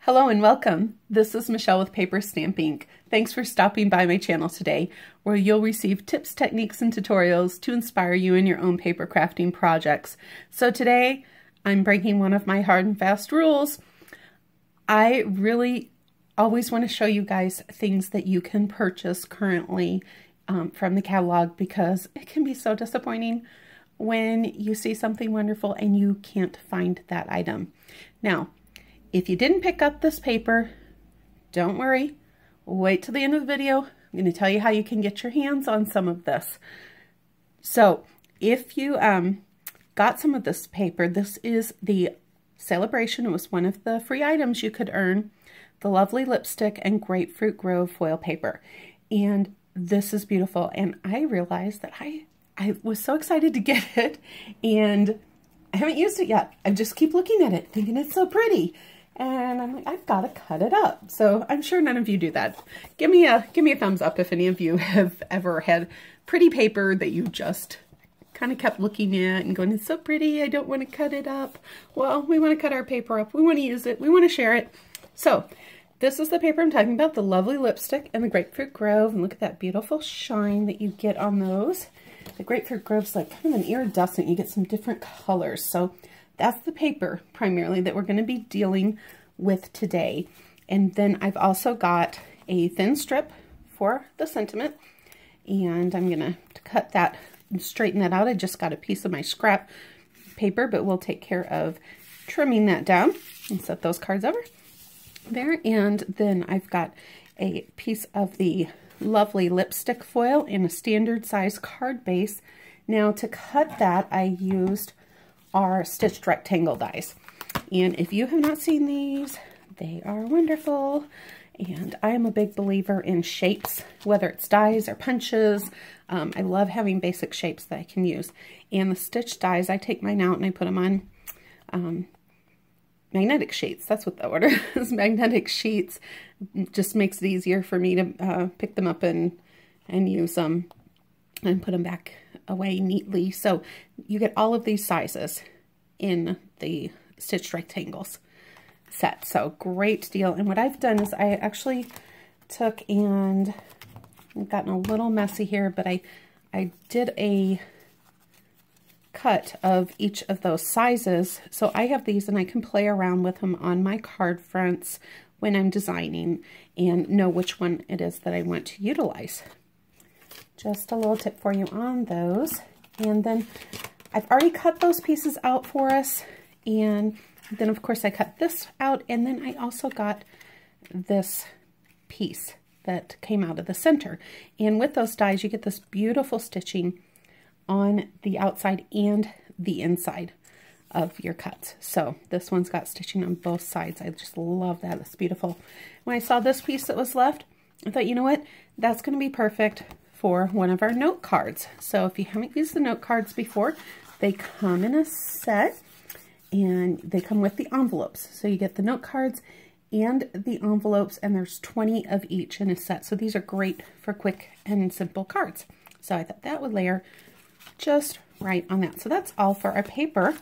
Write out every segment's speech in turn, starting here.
Hello and welcome. This is Michelle with PaperStampInk. Thanks for stopping by my channel today, where you'll receive tips, techniques, and tutorials to inspire you in your own paper crafting projects. So today, I'm breaking one of my hard and fast rules. I really always want to show you guys things that you can purchase currently from the catalog, because it can be so disappointing when you see something wonderful and you can't find that item. Now, if you didn't pick up this paper, don't worry. Wait till the end of the video. I'm going to tell you how you can get your hands on some of this. So if you got some of this paper, this is the Sale-A-Bration. It was one of the free items you could earn. The lovely lipstick and Grapefruit Grove foil paper. And this is beautiful. And I realized that I was so excited to get it, and I haven't used it yet. I just keep looking at it, thinking it's so pretty. And I'm like, I've got to cut it up. So I'm sure none of you do that. Give me a thumbs up if any of you have ever had pretty paper that you just kind of kept looking at and going, it's so pretty, I don't want to cut it up. Well, we want to cut our paper up. We want to use it. We want to share it. So this is the paper I'm talking about, the lovely lipstick and the Grapefruit Grove. And look at that beautiful shine that you get on those. The Grapefruit Grove's like kind of an iridescent. You get some different colors. So that's the paper primarily that we're going to be dealing with today. And then I've also got a thin strip for the sentiment. And I'm going to cut that and straighten that out. I just got a piece of my scrap paper, but we'll take care of trimming that down and set those cards over there. And then I've got a piece of the lovely lipstick foil in a standard size card base. Now to cut that, I used our stitched rectangle dies. And if you have not seen these, they are wonderful. And I am a big believer in shapes, whether it's dies or punches. I love having basic shapes that I can use. And the stitched dies, I take mine out and I put them on magnetic sheets. That's what the order is. Magnetic sheets. Just makes it easier for me to pick them up and use them and put them back away neatly. So you get all of these sizes in the stitched rectangles set. So great deal. And what I've done is I actually took and I've gotten a little messy here, but I did a cut of each of those sizes. So I have these and I can play around with them on my card fronts when I'm designing and know which one it is that I want to utilize. Just a little tip for you on those. And then I've already cut those pieces out for us. And then of course I cut this out, and then I also got this piece that came out of the center. And with those dies, you get this beautiful stitching on the outside and the inside of your cuts. So this one's got stitching on both sides. I just love that. It's beautiful. When I saw this piece that was left, I thought, you know what? That's going to be perfect for one of our note cards. So if you haven't used the note cards before, they come in a set and they come with the envelopes. So you get the note cards and the envelopes, and there's 20 of each in a set. So these are great for quick and simple cards. So I thought that would layer just right on that. So that's all for our paper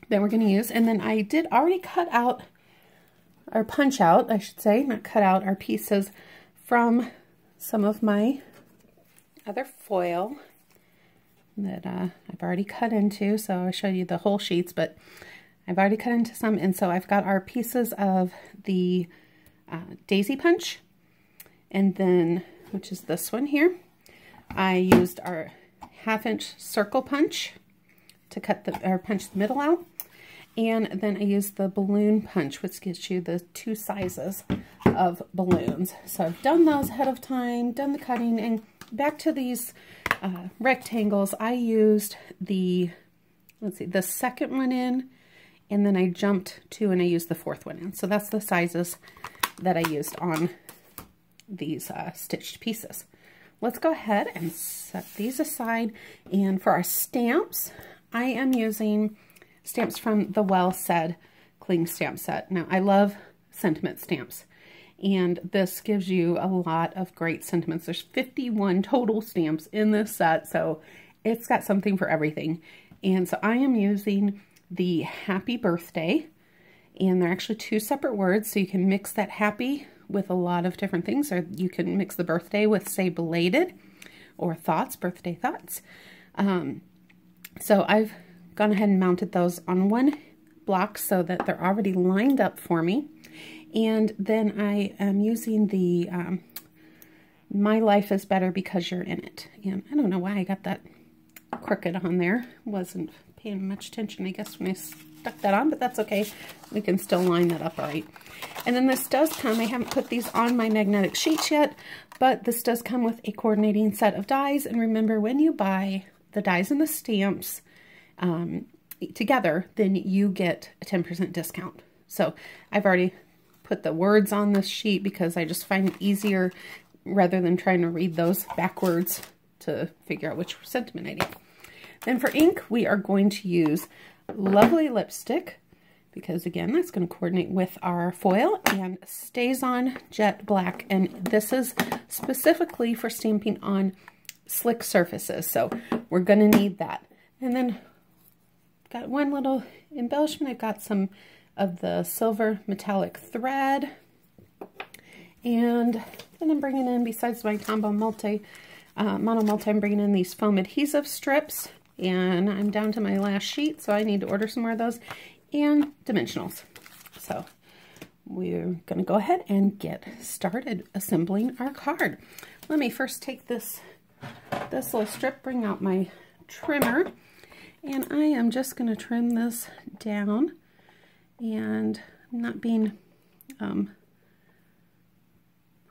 that we're going to use. And then I did already cut out, or punch out, I should say, not cut out, our pieces from some of my other foil that I've already cut into. So I showed you the whole sheets, but I've already cut into some. And so I've got our pieces of the daisy punch, and then, which is this one here. I used our 1/2-inch circle punch to cut or punch the middle out. And then I used the balloon punch, which gives you the 2 sizes of balloons. So I've done those ahead of time, done the cutting, and back to these rectangles, I used the, the second one in, and then I jumped to and I used the 4th one in. So that's the sizes that I used on these stitched pieces. Let's go ahead and set these aside. And for our stamps, I am using stamps from the Well Said Cling Stamp Set. Now, I love sentiment stamps, and this gives you a lot of great sentiments. There's 51 total stamps in this set, so it's got something for everything. And so I am using the Happy Birthday And they're actually two separate words, so you can mix that happy with a lot of different things, or you can mix the birthday with, say, belated, or thoughts, birthday thoughts. So I've gone ahead and mounted those on one block so that they're already lined up for me. And then I am using the My Life is Better Because You're in It. And I don't know why I got that crooked on there. Wasn't paying much attention, I guess, when I stuck that on, but that's okay. We can still line that up all right. And then this does come, I haven't put these on my magnetic sheets yet, but this does come with a coordinating set of dies. And remember, when you buy the dies and the stamps together, then you get a 10% discount. So I've already put the words on this sheet because I just find it easier rather than trying to read those backwards to figure out which sentiment I need. Then for ink, we are going to use Lovely Lipstick because, again, that's going to coordinate with our foil, and StazOn Jet Black. And this is specifically for stamping on slick surfaces, so we're going to need that. And then got one little embellishment. I've got some of the silver metallic thread, and then I'm bringing in, besides my Tombow Mono Multi, I'm bringing in these foam adhesive strips, and I'm down to my last sheet, so I need to order some more of those, and dimensionals. So we're going to go ahead and get started assembling our card. Let me first take this little strip, bring out my trimmer, and I am just going to trim this down, and I'm not being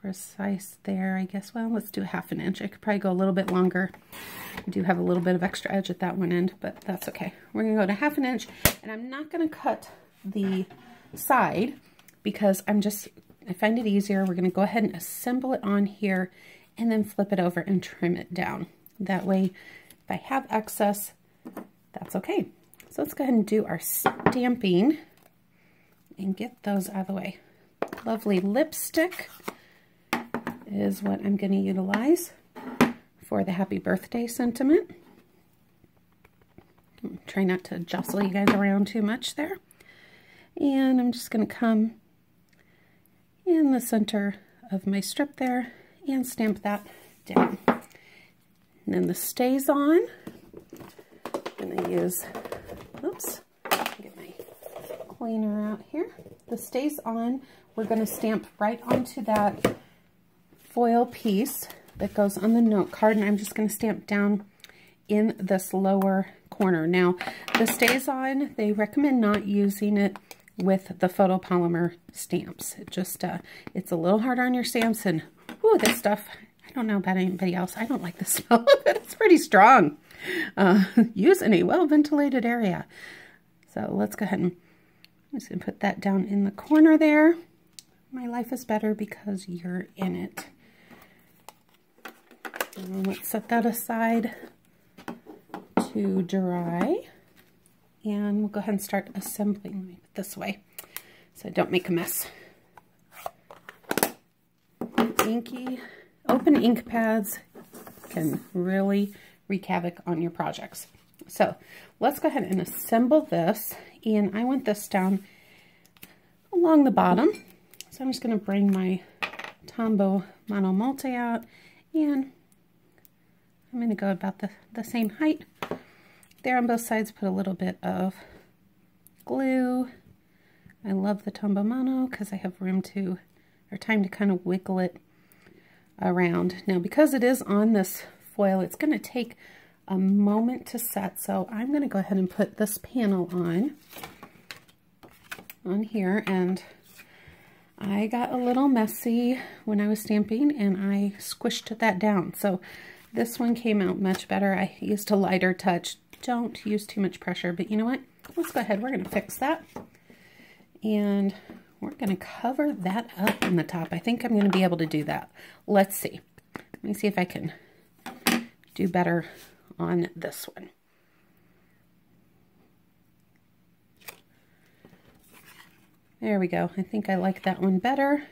precise there, I guess. Well, let's do 1/2 inch. I could probably go a little bit longer. I do have a little bit of extra edge at that one end, but that's okay. We're going to go to 1/2 inch, and I'm not going to cut the side because I find it easier. We're going to go ahead and assemble it on here and then flip it over and trim it down. That way, if I have excess, that's okay. So let's go ahead and do our stamping and get those out of the way. Lovely Lipstick is what I'm going to utilize for the happy birthday sentiment. Try not to jostle you guys around too much there. And I'm just going to come in the center of my strip there and stamp that down. And then the StazOn, I'm going to use, oops, get my cleaner out here. The StazOn, we're going to stamp right onto that foil piece that goes on the note card, and I'm just going to stamp down in this lower corner. Now, the StazOn, they recommend not using it with the photopolymer stamps. It just, it's a little harder on your stamps, and whoo, this stuff, I don't know about anybody else, I don't like the smell of it. It's pretty strong. Use in a well-ventilated area. So let's go ahead and I'm just going to put that down in the corner there. My life is better because you're in it. And let's set that aside to dry. And we'll go ahead and start assembling. Let me put it this way so I don't make a mess. Open ink pads can really wreak havoc on your projects. So let's go ahead and assemble this. And I want this down along the bottom. So I'm just going to bring my Tombow Mono Multi out, and I'm going to go about the same height there on both sides. Put a little bit of glue. I love the Tombow Mono because I have room to, or time to kind of wiggle it around. Now, because it is on this foil, it's going to take a moment to set, so I'm going to go ahead and put this panel on here, and I got a little messy when I was stamping, and I squished that down. So this one came out much better. I used a lighter touch. Don't use too much pressure, but you know what? Let's go ahead. We're going to fix that, and we're going to cover that up in the top. I think I'm going to be able to do that. Let's see. Let me see if I can do better on this one. There we go. I think I like that one better.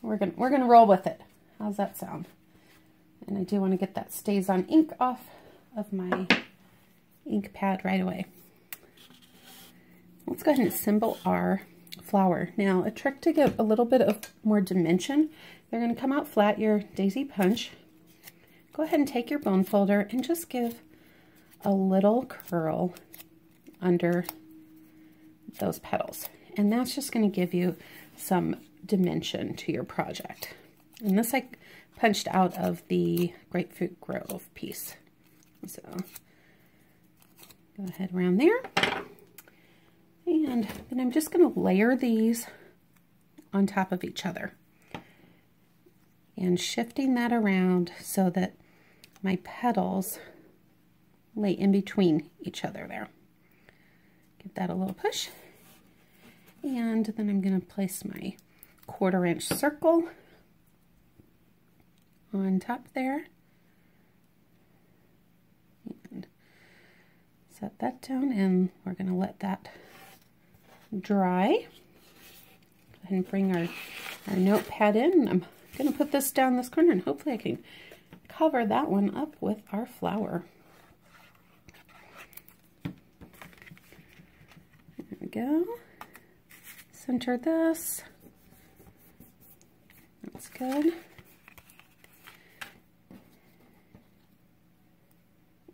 We're gonna roll with it. How's that sound? And I do want to get that StazOn ink off of my ink pad right away. let's go ahead and assemble our flower. Now, a trick to give a little bit of more dimension, they're going to come out flat, your daisy punch. Go ahead and take your bone folder and just give a little curl under those petals. And that's just going to give you some dimension to your project. And this I punched out of the Grapefruit Grove piece. So go ahead around there. And then I'm just going to layer these on top of each other. And shifting that around so that my petals lay in between each other there. Give that a little push. And then I'm going to place my 1/4 inch circle on top there. And set that down, and we're going to let that dry. Go ahead and bring our notepad in. I'm going to put this down this corner, and hopefully I can cover that one up with our flower. There we go. Center this. That's good.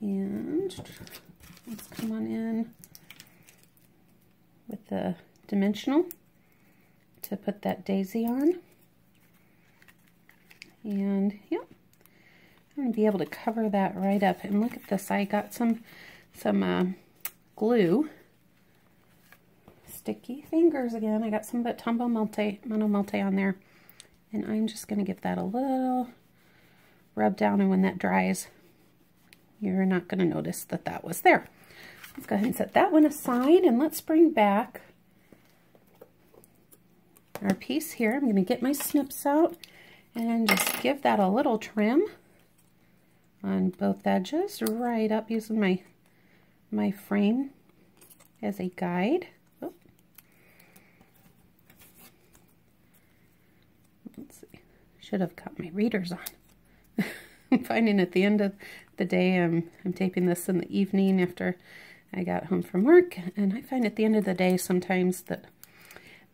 And let's come on in with the dimensional to put that daisy on. And yep, I'm going to be able to cover that right up. And look at this, I got some glue. Sticky fingers again. I got some of that Tombow Mono Multi on there. And I'm just going to give that a little rub down, and when that dries, you're not going to notice that that was there. Let's go ahead and set that one aside, and let's bring back our piece here. I'm going to get my snips out and just give that a little trim on both edges, right up, using my frame as a guide. Oh. Let's see, should have got my readers on. I'm finding at the end of the day, I'm taping this in the evening after I got home from work, and I find at the end of the day sometimes that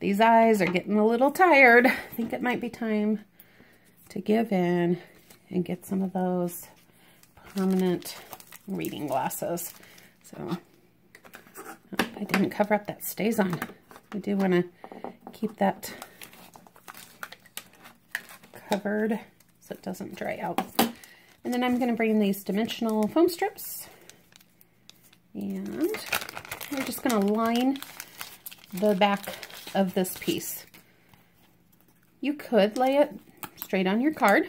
these eyes are getting a little tired. I think it might be time to give in and get some of those permanent reading glasses. So I didn't cover up that stays on. I do want to keep that covered so it doesn't dry out. And then I'm going to bring these dimensional foam strips, and we're just going to line the back of this piece. You could lay it straight on your card,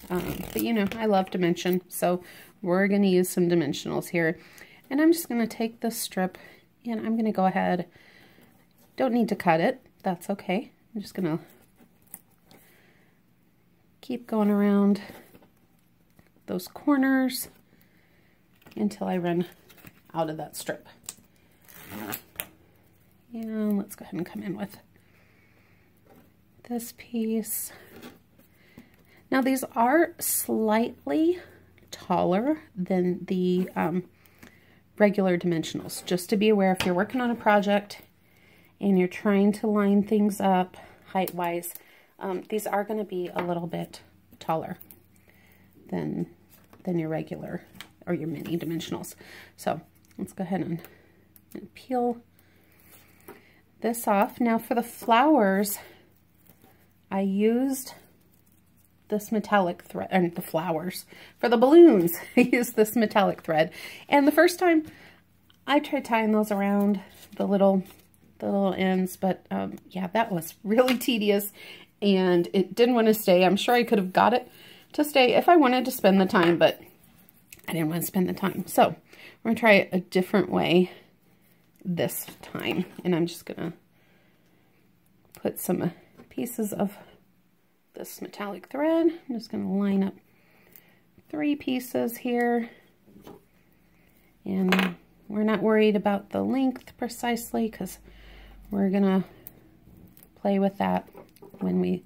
but you know, I love dimension, so we're going to use some dimensionals here. And I'm just going to take this strip, and I'm going to go ahead, don't need to cut it, that's okay. I'm just going to keep going around those corners until I run out of that strip. And let's go ahead and come in with this piece. Now these are slightly taller than the regular dimensionals. Just to be aware, if you're working on a project and you're trying to line things up height-wise, these are going to be a little bit taller than your regular or your mini dimensionals. So let's go ahead and peel this off. Now for the flowers, I used this metallic thread, and the flowers. For the balloons, I used this metallic thread. And the first time I tried tying those around the little ends, but yeah, that was really tedious and it didn't want to stay. I'm sure I could have got it to stay if I wanted to spend the time, but I didn't want to spend the time. So we're going to try it a different way this time. And I'm just going to put some pieces of this metallic thread. I'm just going to line up 3 pieces here. And we're not worried about the length precisely because we're going to play with that when we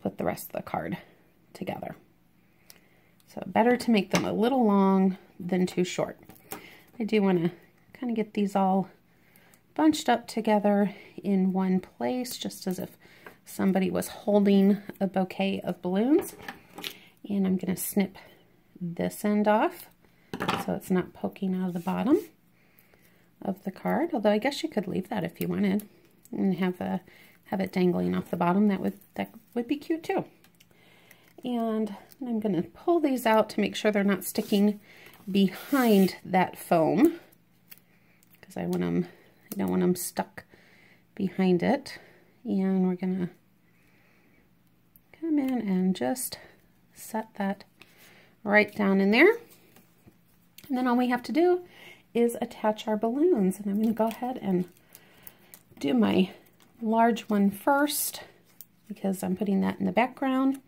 put the rest of the card together. So better to make them a little long than too short. I do want to kind of get these all bunched up together in one place, just as if somebody was holding a bouquet of balloons. And I'm going to snip this end off so it's not poking out of the bottom of the card, although I guess you could leave that if you wanted and have it dangling off the bottom. That would be cute too. And I'm going to pull these out to make sure they're not sticking behind that foam, because I don't want them stuck behind it. And we're going to come in and just set that right down in there. And then all we have to do is attach our balloons. And I'm going to go ahead and do my large one first, because I'm putting that in the background.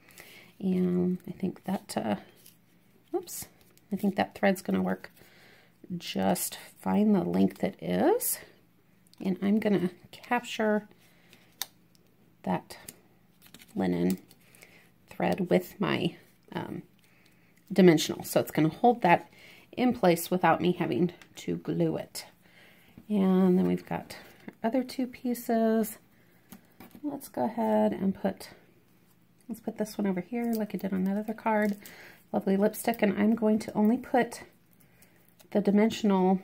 And I think that, I think that thread's going to work just fine the length it is. And I'm going to capture that linen thread with my dimensional. So it's going to hold that in place without me having to glue it. And then we've got our other two pieces. Let's go ahead and let's put this one over here like I did on that other card. Lovely lipstick. And I'm going to only put the dimensional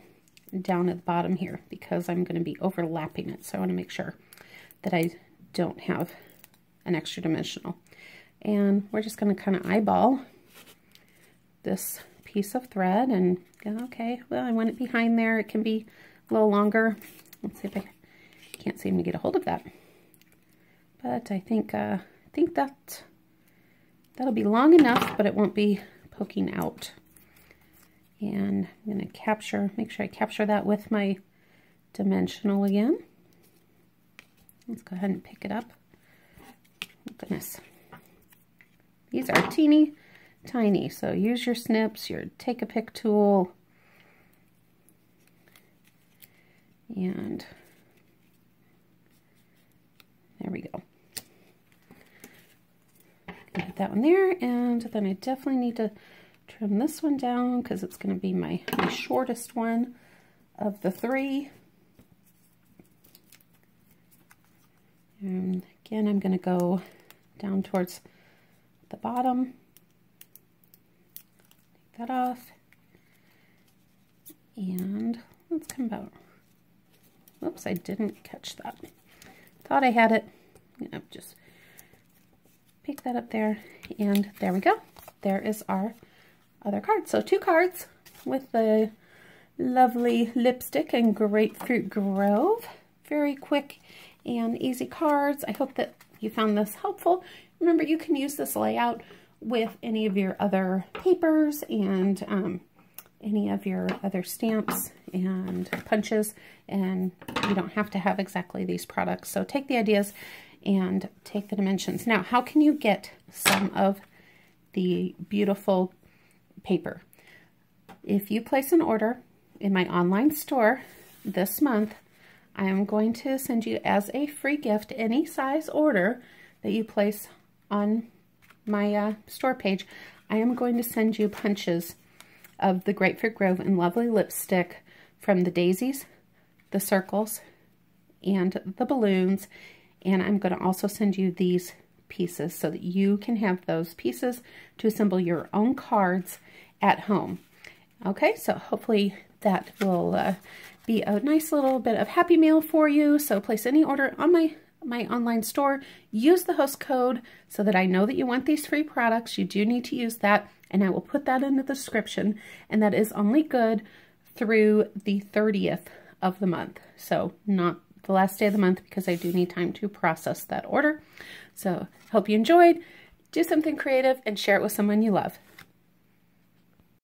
down at the bottom here because I'm going to be overlapping it. So I want to make sure that I don't have an extra dimensional. And we're just going to kind of eyeball this piece of thread and go, okay, well, I want it behind there. It can be a little longer. Let's see if I can't seem to get a hold of that. But I think that'll be long enough, but it won't be poking out. And I'm going to make sure I capture that with my dimensional again. Let's go ahead and pick it up. Oh, goodness. These are teeny tiny, so use your snips, your take-a-pick tool, and there we go. Put that one there, and then I definitely need to trim this one down because it's going to be my shortest one of the three. And again, I'm going to go down towards the bottom. Take that off. And let's come about. Whoops, I didn't catch that. Thought I had it. Just pick that up there, and there we go. There is our other card. So 2 cards with the lovely lipstick and Grapefruit Grove. Very quick and easy cards. I hope that you found this helpful. Remember, you can use this layout with any of your other papers and any of your other stamps and punches, and you don't have to have exactly these products. So take the ideas and take the dimensions. Now, how can you get some of the beautiful paper? If you place an order in my online store this month, I am going to send you as a free gift any size order that you place on my store page. I am going to send you punches of the Grapefruit Grove and Lovely Lipstick from the daisies, the circles, and the balloons. And I'm going to also send you these pieces so that you can have those pieces to assemble your own cards at home. Okay, so hopefully that will be a nice little bit of happy mail for you. So place any order on my online store. Use the host code so that I know that you want these free products. You do need to use that, and I will put that in the description. And that is only good through the 30th of the month. So not the last day of the month, because I do need time to process that order. So hope you enjoyed. Do something creative and share it with someone you love.